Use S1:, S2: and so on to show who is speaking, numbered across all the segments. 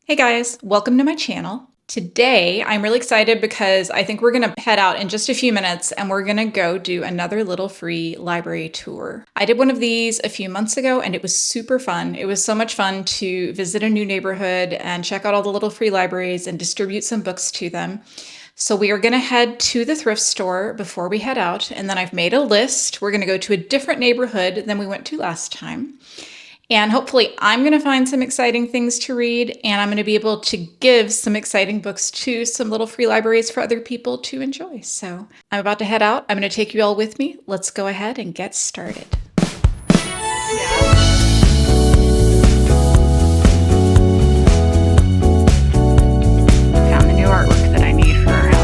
S1: Hey guys, welcome to my channel. Today, I'm really excited because I think we're gonna head out in just a few minutes and we're gonna go do another little free library tour. I did one of these a few months ago and it was super fun. It was so much fun to visit a new neighborhood and check out all the little free libraries and distribute some books to them. So we are gonna head to the thrift store before we head out, and then I've made a list. We're gonna go to a different neighborhood than we went to last time. And hopefully I'm going to find some exciting things to read, and I'm going to be able to give some exciting books to some little free libraries for other people to enjoy. So I'm about to head out. I'm going to take you all with me. Let's go ahead and get started. Found the new artwork that I need for our house.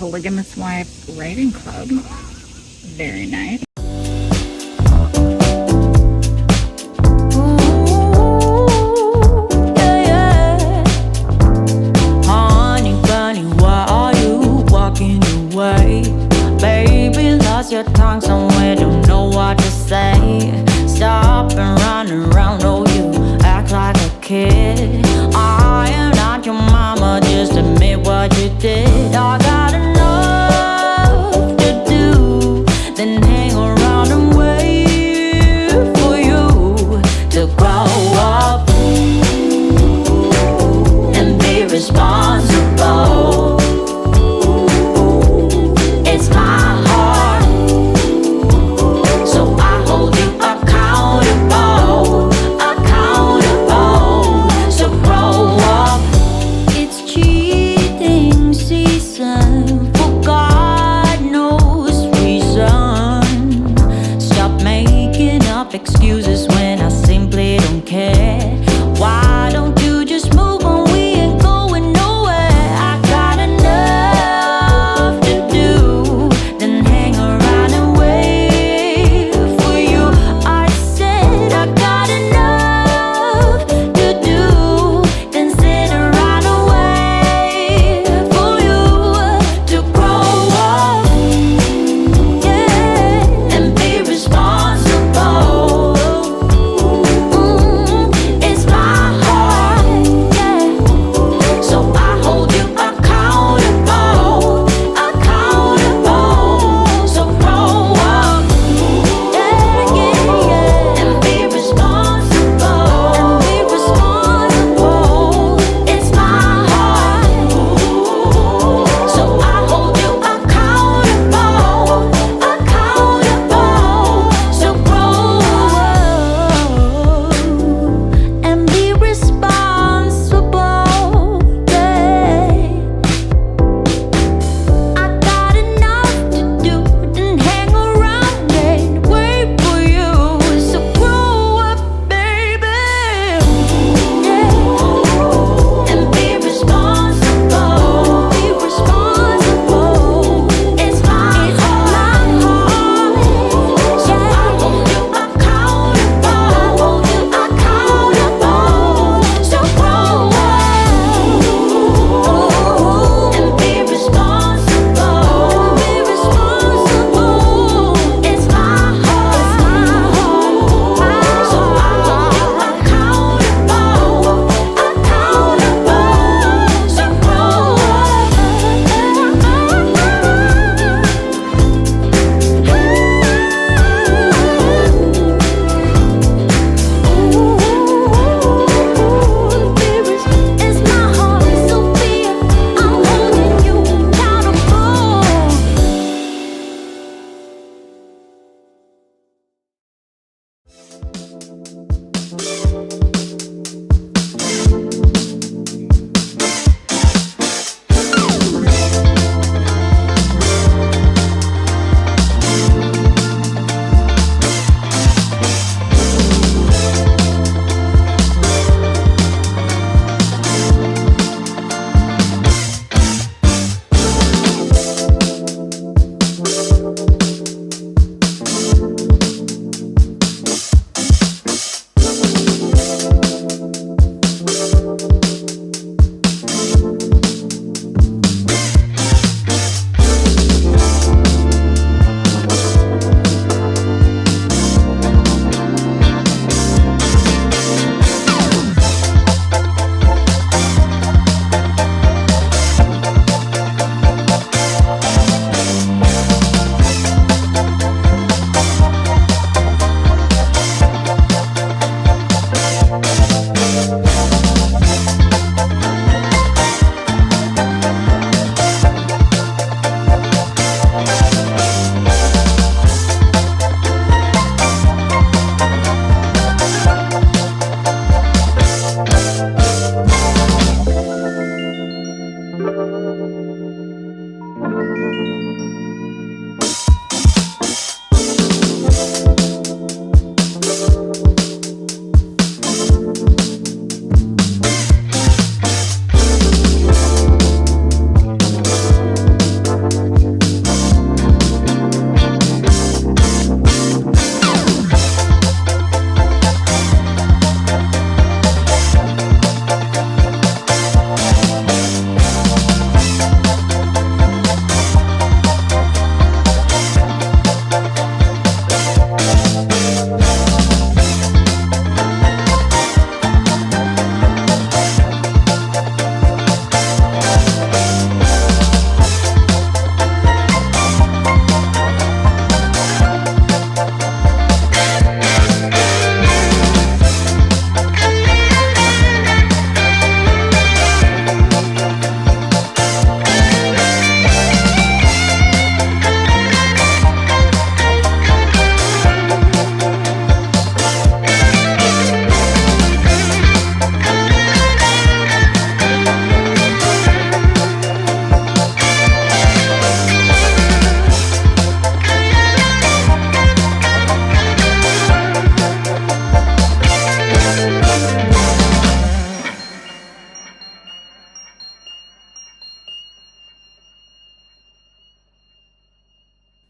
S1: Alchemist Wife Writing Club. Very nice.
S2: Your tongue somewhere, don't know what to say. Stop and run around, oh you act like a kid. I am not your mama. responsible. It's my heart, so I hold you accountable, accountable. So grow up. It's cheating season for God knows reason. Stop making up excuses when I simply don't care. Why don't you just move on? We ain't going nowhere.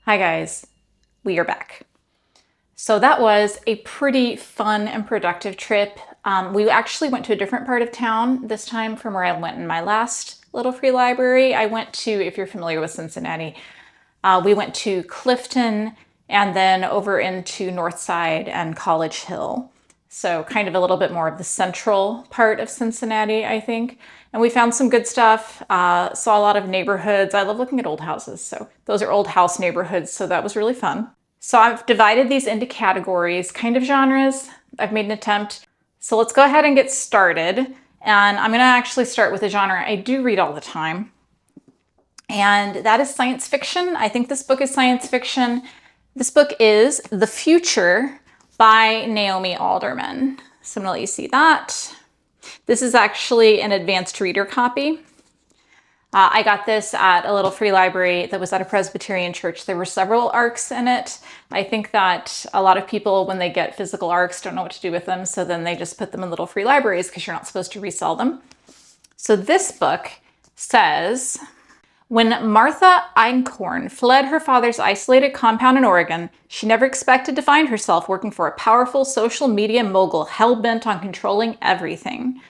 S1: Hi guys, we are back. So that was a pretty fun and productive trip. We actually went to a different part of town this time from where I went in my last little free library. I went to, if you're familiar with Cincinnati, we went to Clifton and then over into Northside and College Hill. So kind of a little bit more of the central part of Cincinnati, I think. And we found some good stuff, saw a lot of neighborhoods. I love looking at old houses, so those are old house neighborhoods, so that was really fun. So I've divided these into categories, kind of genres. I've made an attempt. So let's go ahead and get started. And I'm gonna actually start with a genre I do read all the time, and that is science fiction. I think this book is science fiction. This book is The Future by Naomi Alderman. So I'm gonna let you see that. This is actually an advanced reader copy. I got this at a little free library that was at a Presbyterian church. There were several ARCs in it. I think that a lot of people, when they get physical ARCs, don't know what to do with them, so then they just put them in little free libraries because you're not supposed to resell them. So this book says, when Martha Einkorn fled her father's isolated compound in Oregon, she never expected to find herself working for a powerful social media mogul hell-bent on controlling everything.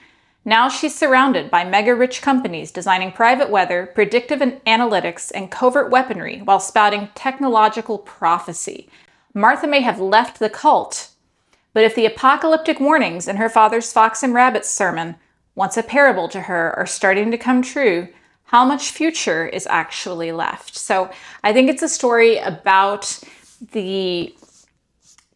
S1: Now she's surrounded by mega-rich companies designing private weather, predictive analytics, and covert weaponry while spouting technological prophecy. Martha may have left the cult, but if the apocalyptic warnings in her father's Fox and Rabbits sermon, once a parable to her, are starting to come true, how much future is actually left? So I think it's a story about the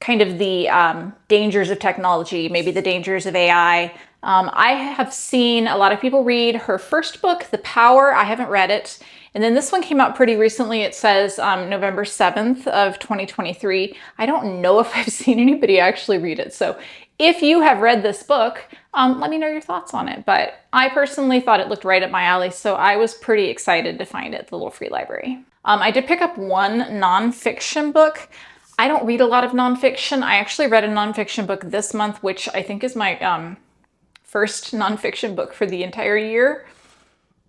S1: kind of the dangers of technology, maybe the dangers of AI. I have seen a lot of people read her first book, The Power. I haven't read it. And then this one came out pretty recently. It says November 7th of 2023. I don't know if I've seen anybody actually read it. So if you have read this book, let me know your thoughts on it. But I personally thought it looked right up my alley, so I was pretty excited to find it at the little free library. I did pick up one nonfiction book. I don't read a lot of nonfiction. I actually read a nonfiction book this month, which I think is my first nonfiction book for the entire year.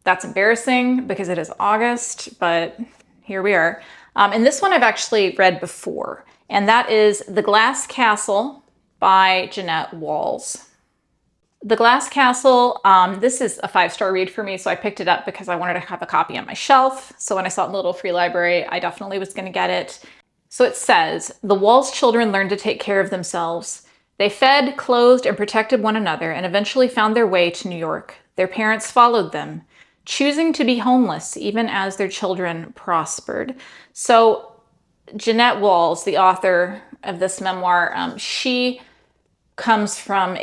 S1: That's embarrassing because it is August, but here we are. And this one I've actually read before, and that is The Glass Castle by Jeanette Walls. The Glass Castle, this is a 5-star read for me, so I picked it up because I wanted to have a copy on my shelf. So when I saw it in the little free library, I definitely was going to get it. So it says, the Walls children learned to take care of themselves. They fed, clothed, and protected one another and eventually found their way to New York. Their parents followed them, choosing to be homeless even as their children prospered. So Jeanette Walls, the author of this memoir, she comes from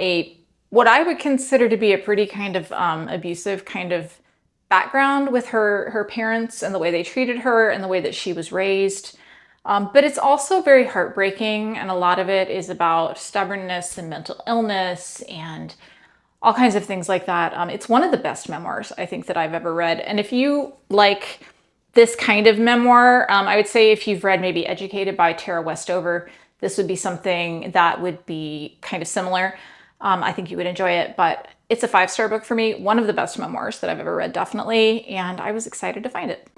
S1: what I would consider to be a pretty kind of abusive kind of background with her parents and the way they treated her and the way that she was raised. But it's also very heartbreaking, and a lot of it is about stubbornness and mental illness and all kinds of things like that. It's one of the best memoirs I think that I've ever read. And if you like this kind of memoir, I would say if you've read maybe Educated by Tara Westover, this would be something that would be kind of similar. I think you would enjoy it, but it's a 5-star book for me. One of the best memoirs that I've ever read, definitely. And I was excited to find it.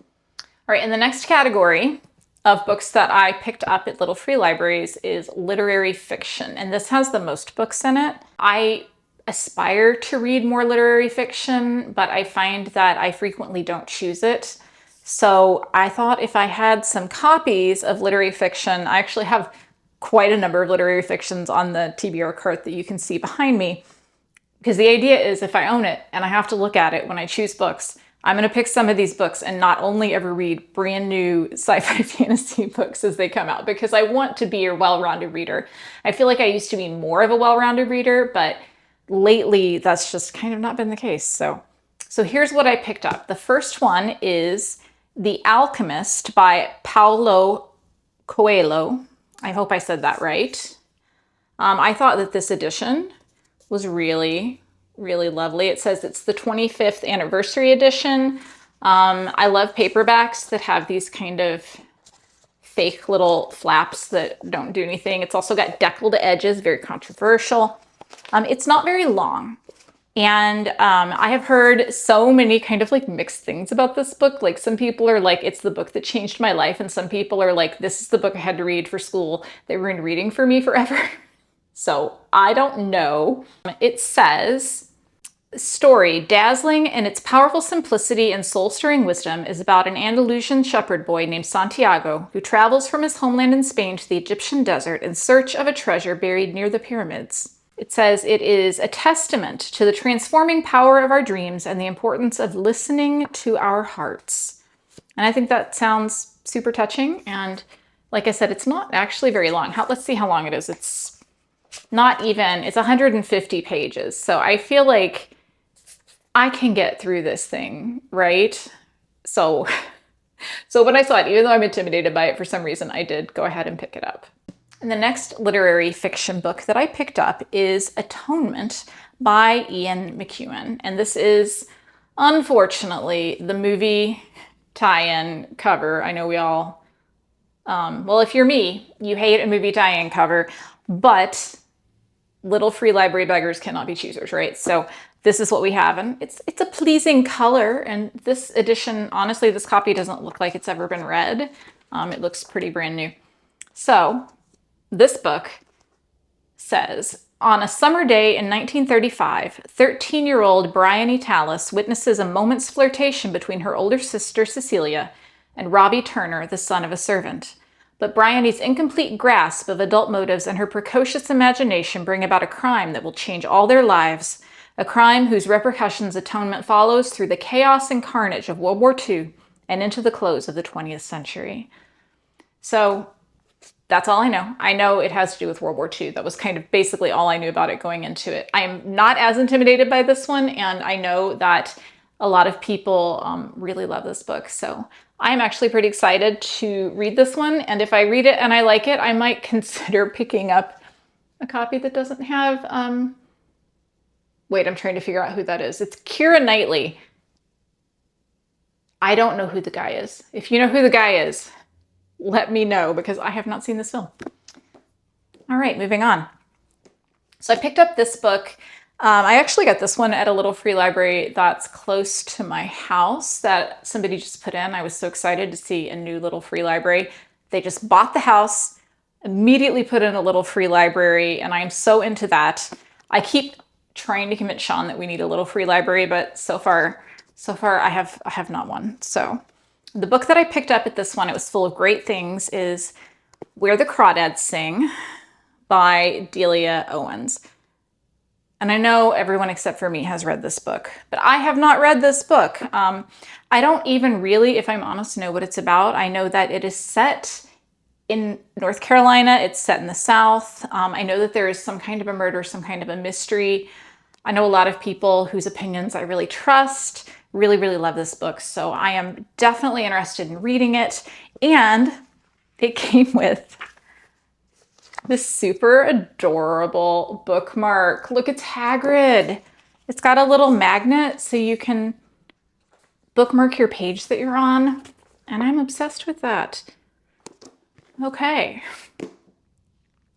S1: All right, in the next category of books that I picked up at little free libraries is literary fiction. And this has the most books in it. I aspire to read more literary fiction, but I find that I frequently don't choose it. So I thought if I had some copies of literary fiction, I actually have quite a number of literary fictions on the TBR cart that you can see behind me. Because the idea is if I own it and I have to look at it when I choose books, I'm going to pick some of these books and not only ever read brand new sci-fi fantasy books as they come out, because I want to be a well-rounded reader. I feel like I used to be more of a well-rounded reader, but lately that's just kind of not been the case. So here's what I picked up. The first one is The Alchemist by Paulo Coelho. I hope I said that right. I thought that this edition was really lovely. It says it's the 25th anniversary edition. I love paperbacks that have these kind of fake little flaps that don't do anything. It's also got deckled edges, very controversial. It's not very long. And I have heard so many kind of like mixed things about this book. Like some people are like, it's the book that changed my life. And some people are like, this is the book I had to read for school. They were in reading for me forever. So I don't know. It says, story, dazzling in its powerful simplicity and soul-stirring wisdom, is about an Andalusian shepherd boy named Santiago who travels from his homeland in Spain to the Egyptian desert in search of a treasure buried near the pyramids. It says it is a testament to the transforming power of our dreams and the importance of listening to our hearts. And I think that sounds super touching. And like I said, it's not actually very long. Let's see how long it is. It's not even, it's 150 pages. So I feel like I can get through this thing, right? So when I saw it, even though I'm intimidated by it for some reason, I did go ahead and pick it up. And the next literary fiction book that I picked up is Atonement by Ian McEwan. And this is, unfortunately, the movie tie-in cover. I know we all, well, if you're me, you hate a movie tie-in cover, but little free library beggars cannot be choosers, right? So this is what we have, and it's a pleasing color. And this edition, honestly, this copy doesn't look like it's ever been read. It looks pretty brand new. So this book says, on a summer day in 1935, 13-year-old Bryony Towles witnesses a moment's flirtation between her older sister Cecilia and Robbie Turner, the son of a servant. But Bryony's incomplete grasp of adult motives and her precocious imagination bring about a crime that will change all their lives, a crime whose repercussions Atonement follows through the chaos and carnage of World War II and into the close of the 20th century. So that's all I know. I know it has to do with World War II. That was kind of basically all I knew about it going into it. I'm not as intimidated by this one, and I know that a lot of people really love this book. So I'm actually pretty excited to read this one. And if I read it and I like it, I might consider picking up a copy that doesn't have, wait, I'm trying to figure out who that is. It's Keira Knightley. I don't know who the guy is. If you know who the guy is, let me know, because I have not seen this film. All right, moving on. So I picked up this book. I actually got this one at a little free library that's close to my house that somebody just put in. I was so excited to see a new little free library. They just bought the house, immediately put in a little free library, and I'm so into that. I keep trying to convince Sean that we need a little free library, but so far I have not one. So the book that I picked up at this one, it was full of great things, is Where the Crawdads Sing by Delia Owens. And I know everyone except for me has read this book, but I have not read this book. I don't even really, if I'm honest, know what it's about. I know that it is set in North Carolina. It's set in the South. I know that there is some kind of a murder, some kind of a mystery. I know a lot of people whose opinions I really trust really, really love this book. So I am definitely interested in reading it. And it came with this super adorable bookmark. Look, it's Hagrid. It's got a little magnet so you can bookmark your page that you're on. And I'm obsessed with that. Okay.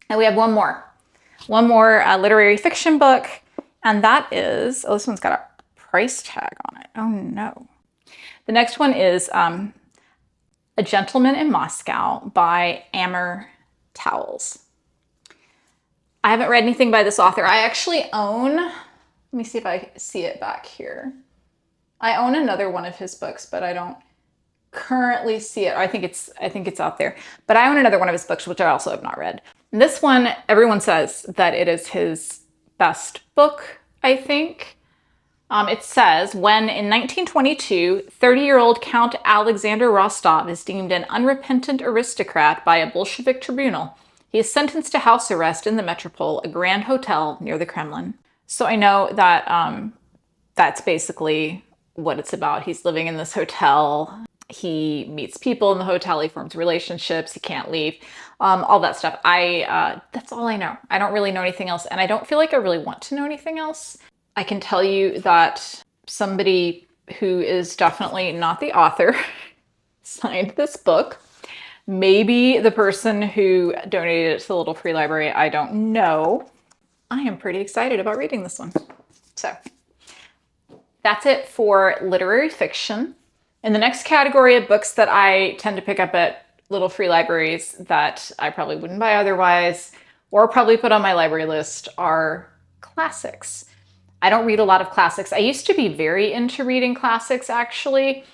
S1: And we have one more literary fiction book. And that is, oh, this one's got a price tag on it. Oh no. The next one is A Gentleman in Moscow by Amor Towles. I haven't read anything by this author. I actually own, let me see if I see it back here. I own another one of his books, but I don't currently see it. I think it's out there. But I own another one of his books, which I also have not read. And this one, everyone says that it is his best book, I think. It says, when in 1922, 30-year-old Count Alexander Rostov is deemed an unrepentant aristocrat by a Bolshevik tribunal, he is sentenced to house arrest in the Metropole, a grand hotel near the Kremlin. So I know that that's basically what it's about. He's living in this hotel. He meets people in the hotel. He forms relationships. He can't leave. All that stuff. That's all I know. I don't really know anything else. And I don't feel like I really want to know anything else. I can tell you that somebody who is definitely not the author signed this book. Maybe the person who donated it to the little free library, I don't know. I am pretty excited about reading this one. So That's it for literary fiction. In the next category of books that I tend to pick up at little free libraries that I probably wouldn't buy otherwise, or probably put on my library list, are classics. I don't read a lot of classics. I used to be very into reading classics, actually.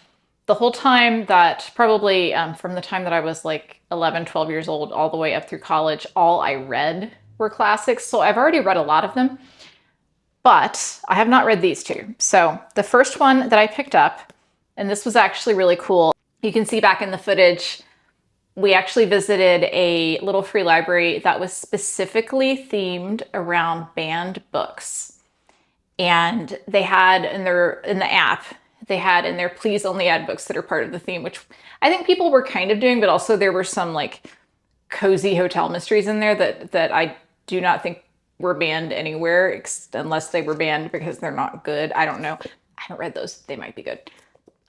S1: The whole time that, probably from the time that I was like 11, 12 years old, all the way up through college, all I read were classics. So I've already read a lot of them, but I have not read these two. So the first one that I picked up, and this was actually really cool. You can see back in the footage, we actually visited a little free library that was specifically themed around banned books. And they had in the app, they had in there, please only add books that are part of the theme, which I think people were kind of doing, but also there were some like cozy hotel mysteries in there that I do not think were banned anywhere, unless they were banned because they're not good. I don't know. I haven't read those. They might be good.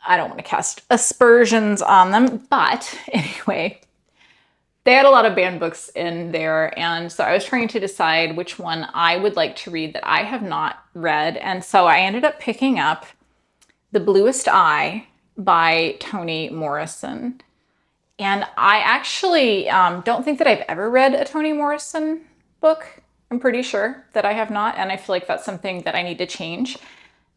S1: I don't want to cast aspersions on them, but anyway, they had a lot of banned books in there. And so I was trying to decide which one I would like to read that I have not read. And so I ended up picking up The Bluest Eye by Toni Morrison. And I actually don't think that I've ever read a Toni Morrison book. I'm pretty sure that I have not. And I feel like that's something that I need to change.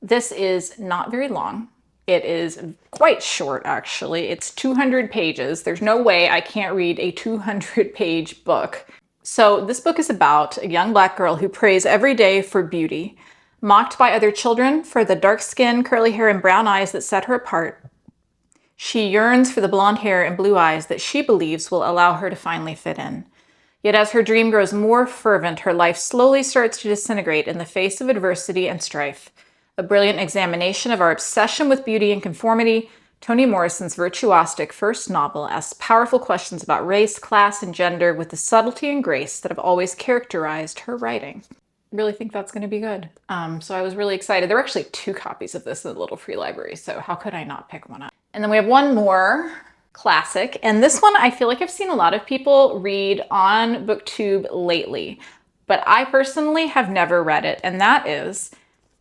S1: This is not very long. It is quite short, actually. It's 200 pages. There's no way I can't read a 200-page book. So this book is about a young Black girl who prays every day for beauty, mocked by other children for the dark skin, curly hair, and brown eyes that set her apart. She yearns for the blonde hair and blue eyes that she believes will allow her to finally fit in. Yet as her dream grows more fervent, her life slowly starts to disintegrate in the face of adversity and strife. A brilliant examination of our obsession with beauty and conformity, Toni Morrison's virtuosic first novel asks powerful questions about race, class, and gender with the subtlety and grace that have always characterized her writing. Really think that's going to be good. So I was really excited. There were actually 2 copies of this in the little free library, so how could I not pick one up? And then we have one more classic, and this one I feel like I've seen a lot of people read on BookTube lately, but I personally have never read it, and that is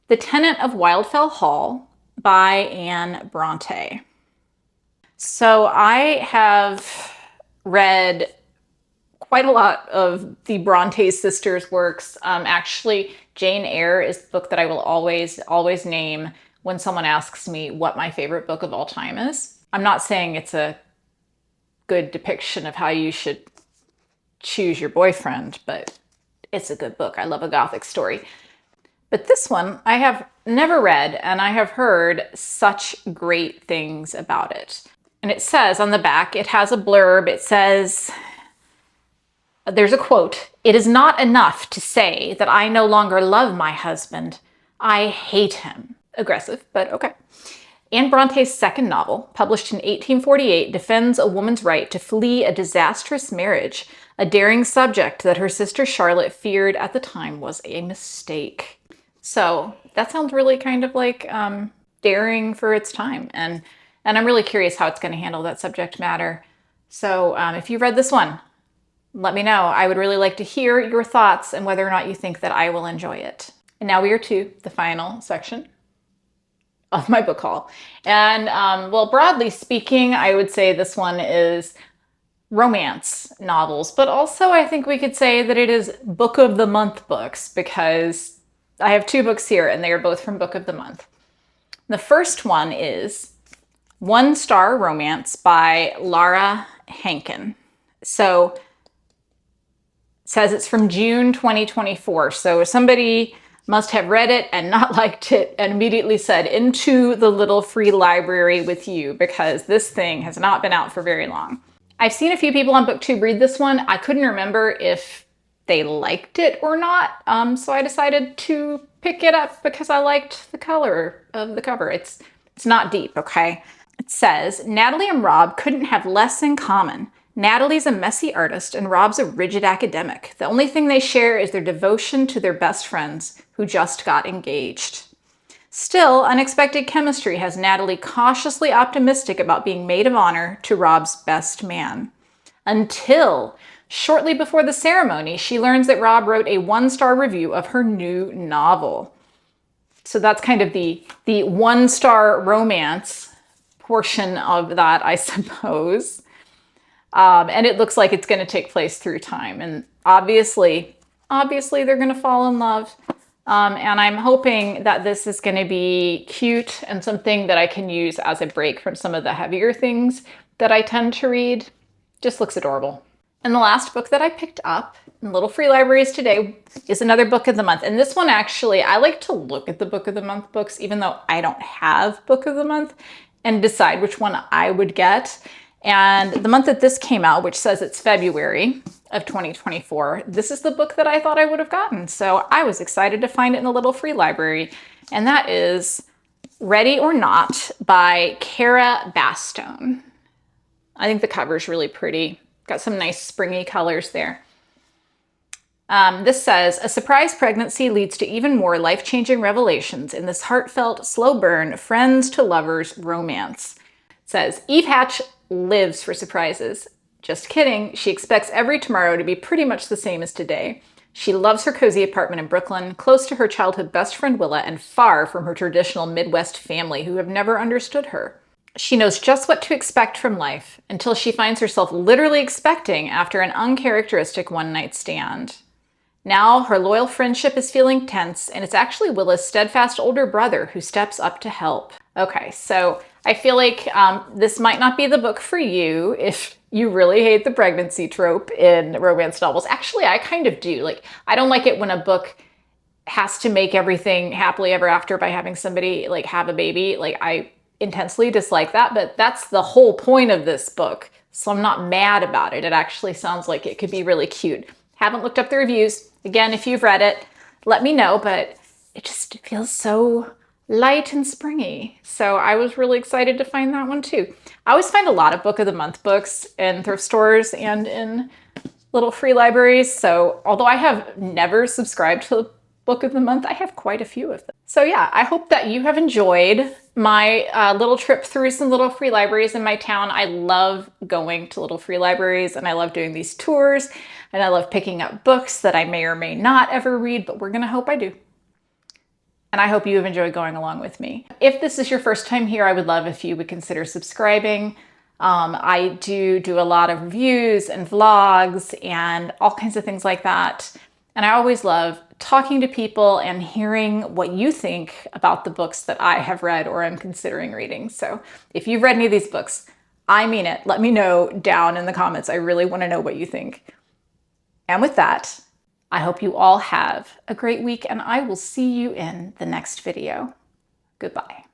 S1: The Tenant of Wildfell Hall by Anne Bronte. So I have read quite a lot of the Bronte sisters' works. Actually, Jane Eyre is the book that I will always name when someone asks me what my favorite book of all time is. I'm not saying it's a good depiction of how you should choose your boyfriend, but it's a good book. I love a Gothic story. But this one I have never read, and I have heard such great things about it. And it says on the back, it has a blurb, it says, there's a quote, "It is not enough to say that I no longer love my husband. I hate him." Aggressive, but okay. Anne Bronte's second novel, published in 1848, defends a woman's right to flee a disastrous marriage, a daring subject that her sister Charlotte feared at the time was a mistake. So that sounds really kind of like daring for its time. And I'm really curious how it's going to handle that subject matter. So if you read this one, let me know. I would really like to hear your thoughts and whether or not you think that I will enjoy it. And now we are to the final section of my book haul. And well, broadly speaking, I would say this one is romance novels, but also I think we could say that it is Book of the Month books, because I have 2 books here and they are both from Book of the Month. The first one is One Star Romance by Lara Hankin. So it says it's from June 2024. So somebody must have read it and not liked it and immediately said, into the little free library with you, because this thing has not been out for very long. I've seen a few people on BookTube read this one. I couldn't remember if they liked it or not, so I decided to pick it up because I liked the color of the cover. It's not deep, okay? It says, Natalie and Rob couldn't have less in common. Natalie's a messy artist and Rob's a rigid academic. The only thing they share is their devotion to their best friends who just got engaged. Still, unexpected chemistry has Natalie cautiously optimistic about being maid of honor to Rob's best man. Until shortly before the ceremony, she learns that Rob wrote a 1-star review of her new novel. So that's kind of the 1-star romance portion of that, I suppose. And it looks like it's going to take place through time. And obviously they're going to fall in love. And I'm hoping that this is going to be cute and something that I can use as a break from some of the heavier things that I tend to read. Just looks adorable. And the last book that I picked up in Little Free Libraries today is another book of the month. And this one actually, I like to look at the book of the month books, even though I don't have book of the month, and decide which one I would get. And the month that this came out, which says it's February of 2024, this is the book that I thought I would have gotten. So I was excited to find it in a Little Free Library. And that is Ready or Not by Cara Bastone. I think the cover is really pretty. Got some nice springy colors there. This says, a surprise pregnancy leads to even more life-changing revelations in this heartfelt, slow burn, friends to lovers romance. It says, Eve Hatch lives for surprises. Just kidding. She expects every tomorrow to be pretty much the same as today. She loves her cozy apartment in Brooklyn, close to her childhood best friend Willa, and far from her traditional Midwest family who have never understood her. She knows just what to expect from life until she finds herself literally expecting after an uncharacteristic one-night stand. Now her loyal friendship is feeling tense, and it's actually Willa's steadfast older brother who steps up to help. Okay, so I feel like this might not be the book for you if you really hate the pregnancy trope in romance novels. Actually, I kind of do. Like, I don't like it when a book has to make everything happily ever after by having somebody like have a baby. Like, I intensely dislike that, but that's the whole point of this book. So I'm not mad about it. It actually sounds like it could be really cute. Haven't looked up the reviews. Again, if you've read it, let me know, but it just feels so light and springy. So I was really excited to find that one too. I always find a lot of book of the month books in thrift stores and in Little Free Libraries. So although I have never subscribed to book of the month, I have quite a few of them. So yeah, I hope that you have enjoyed my little trip through some Little Free Libraries in my town. I love going to Little Free Libraries, and I love doing these tours, and I love picking up books that I may or may not ever read, but we're gonna hope I do. And I hope you have enjoyed going along with me. If this is your first time here, I would love if you would consider subscribing. I do a lot of reviews and vlogs and all kinds of things like that. And I always love talking to people and hearing what you think about the books that I have read or am considering reading. So if you've read any of these books, I mean it. Let me know down in the comments. I really want to know what you think. And with that, I hope you all have a great week, and I will see you in the next video. Goodbye.